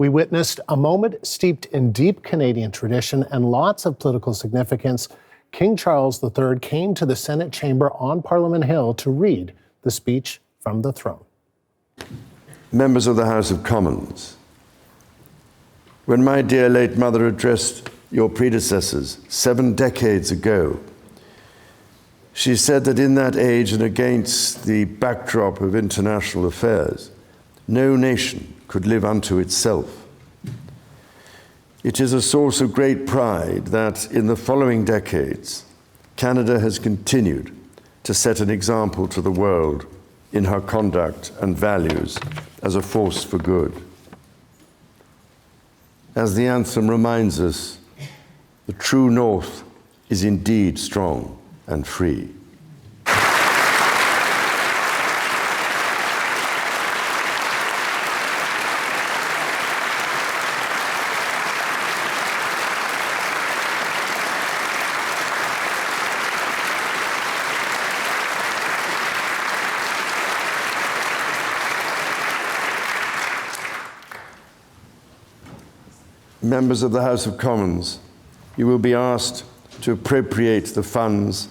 We witnessed a moment steeped in deep Canadian tradition and lots of political significance. King Charles III came to the Senate chamber on Parliament Hill to read the speech from the throne. Members of the House of Commons, when my dear late mother addressed your predecessors 7 decades ago, she said that in that age and against the backdrop of international affairs, no nation could live unto itself. It is a source of great pride that in the following decades, Canada has continued to set an example to the world in her conduct and values as a force for good. As the anthem reminds us, the true North is indeed strong and free. Members of the House of Commons, you will be asked to appropriate the funds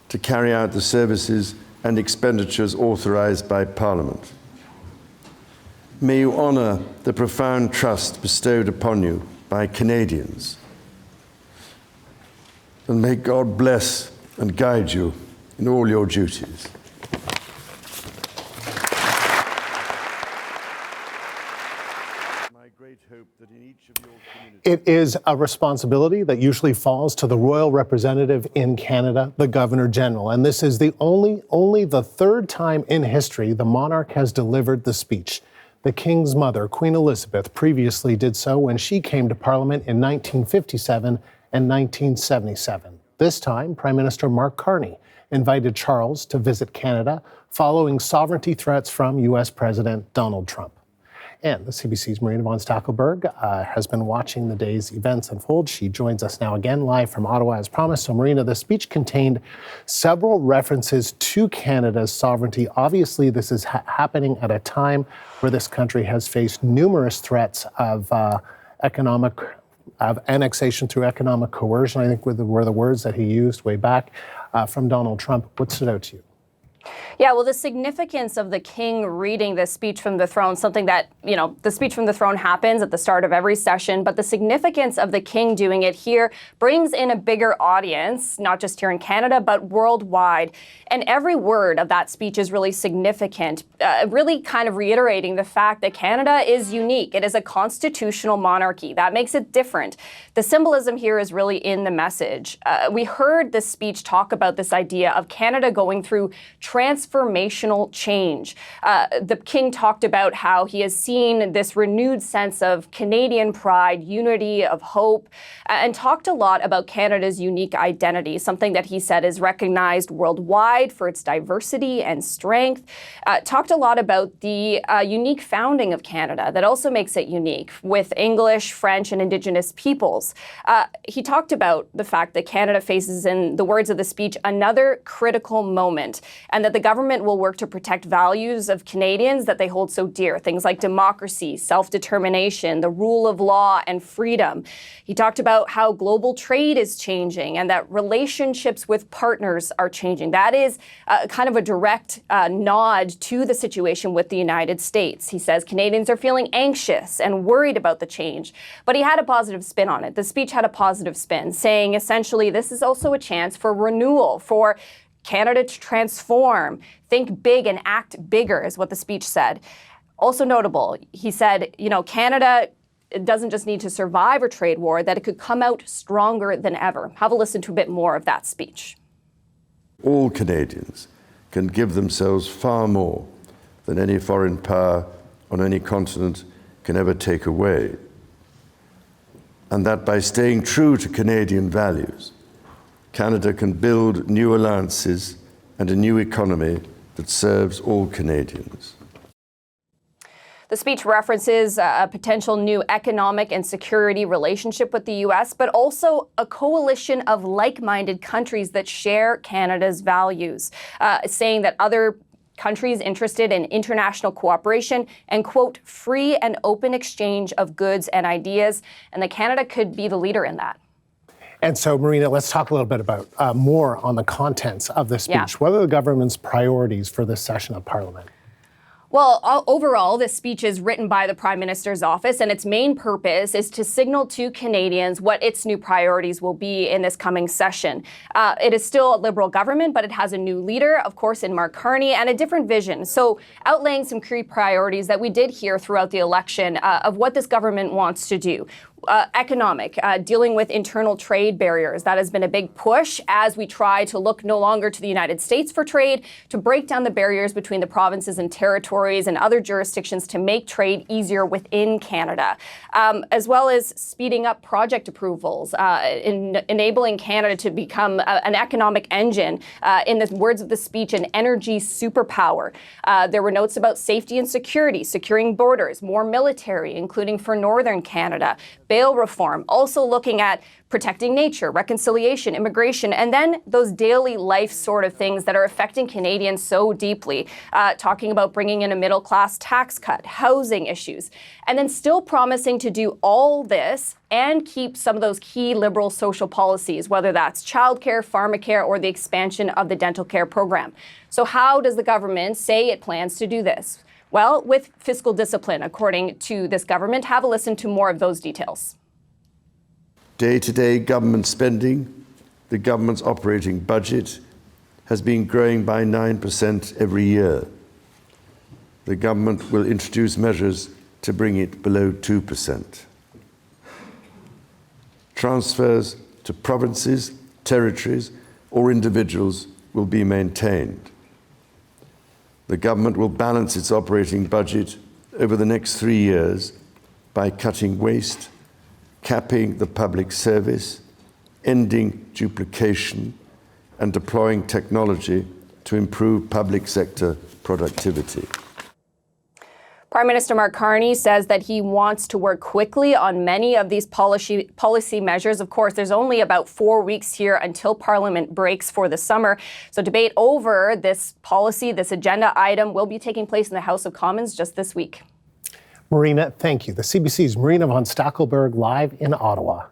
to carry out the services and expenditures authorised by Parliament. May you honour the profound trust bestowed upon you by Canadians. And may God bless and guide you in all your duties. It is a responsibility that usually falls to the royal representative in Canada, the Governor General. And this is only the third time in history the monarch has delivered the speech. The King's mother, Queen Elizabeth, previously did so when she came to Parliament in 1957 and 1977. This time, Prime Minister Mark Carney invited Charles to visit Canada following sovereignty threats from U.S. President Donald Trump. And the CBC's Marina von Stackelberg has been watching the day's events unfold. She joins us now again live from Ottawa as promised. So Marina, the speech contained several references to Canada's sovereignty. Obviously, this is happening at a time where this country has faced numerous threats of annexation through economic coercion, I think were the words that he used way back from Donald Trump. What stood out to you? Yeah, well, the significance of the king reading the speech from the throne, something that, the speech from the throne happens at the start of every session, but the significance of the king doing it here brings in a bigger audience, not just here in Canada, but worldwide. And every word of that speech is really significant, really kind of reiterating the fact that Canada is unique. It is a constitutional monarchy. That makes it different. The symbolism here is really in the message. We heard this speech talk about this idea of Canada going through transformational change. The king talked about how he has seen this renewed sense of Canadian pride, unity, of hope, and talked a lot about Canada's unique identity, something that he said is recognized worldwide for its diversity and strength. Talked a lot about the unique founding of Canada that also makes it unique with English, French, and Indigenous peoples. He talked about the fact that Canada faces, in the words of the speech, another critical moment, and that the government will work to protect values of Canadians that they hold so dear, things like democracy, self-determination, the rule of law, and freedom. He talked about how global trade is changing and that relationships with partners are changing. That is kind of a direct nod to the situation with the United States. He says Canadians are feeling anxious and worried about the change, but he had a positive spin on it. The speech had a positive spin, saying essentially this is also a chance for renewal, for Canada to transform, think big and act bigger, is what the speech said. Also notable, he said, Canada doesn't just need to survive a trade war, that it could come out stronger than ever. Have a listen to a bit more of that speech. All Canadians can give themselves far more than any foreign power on any continent can ever take away. And that by staying true to Canadian values, Canada can build new alliances and a new economy that serves all Canadians. The speech references a potential new economic and security relationship with the U.S., but also a coalition of like-minded countries that share Canada's values, saying that other countries interested in international cooperation and, quote, free and open exchange of goods and ideas, and that Canada could be the leader in that. And so, Marina, let's talk a little bit about more on the contents of the speech. Yeah. What are the government's priorities for this session of Parliament? Well, overall, this speech is written by the Prime Minister's office, and its main purpose is to signal to Canadians what its new priorities will be in this coming session. It is still a Liberal government, but it has a new leader, of course, in Mark Carney, and a different vision. So outlaying some key priorities that we did hear throughout the election of what this government wants to do. Economic, dealing with internal trade barriers. That has been a big push as we try to look no longer to the United States for trade, to break down the barriers between the provinces and territories and other jurisdictions to make trade easier within Canada, as well as speeding up project approvals, enabling Canada to become an economic engine, in the words of the speech, an energy superpower. There were notes about safety and security, securing borders, more military, including for Northern Canada, bail reform, also looking at protecting nature, reconciliation, immigration, and then those daily life sort of things that are affecting Canadians so deeply, talking about bringing in a middle-class tax cut, housing issues, and then still promising to do all this and keep some of those key Liberal social policies, whether that's childcare, pharmacare, or the expansion of the dental care program. So how does the government say it plans to do this? Well, with fiscal discipline, according to this government. Have a listen to more of those details. Day-to-day government spending, the government's operating budget, has been growing by 9% every year. The government will introduce measures to bring it below 2%. Transfers to provinces, territories, or individuals will be maintained. The government will balance its operating budget over the next 3 years by cutting waste, capping the public service, ending duplication, and deploying technology to improve public sector productivity. Prime Minister Mark Carney says that he wants to work quickly on many of these policy measures. Of course, there's only about 4 weeks here until Parliament breaks for the summer. So debate over this policy, this agenda item, will be taking place in the House of Commons just this week. Marina, thank you. The CBC's Marina von Stackelberg live in Ottawa.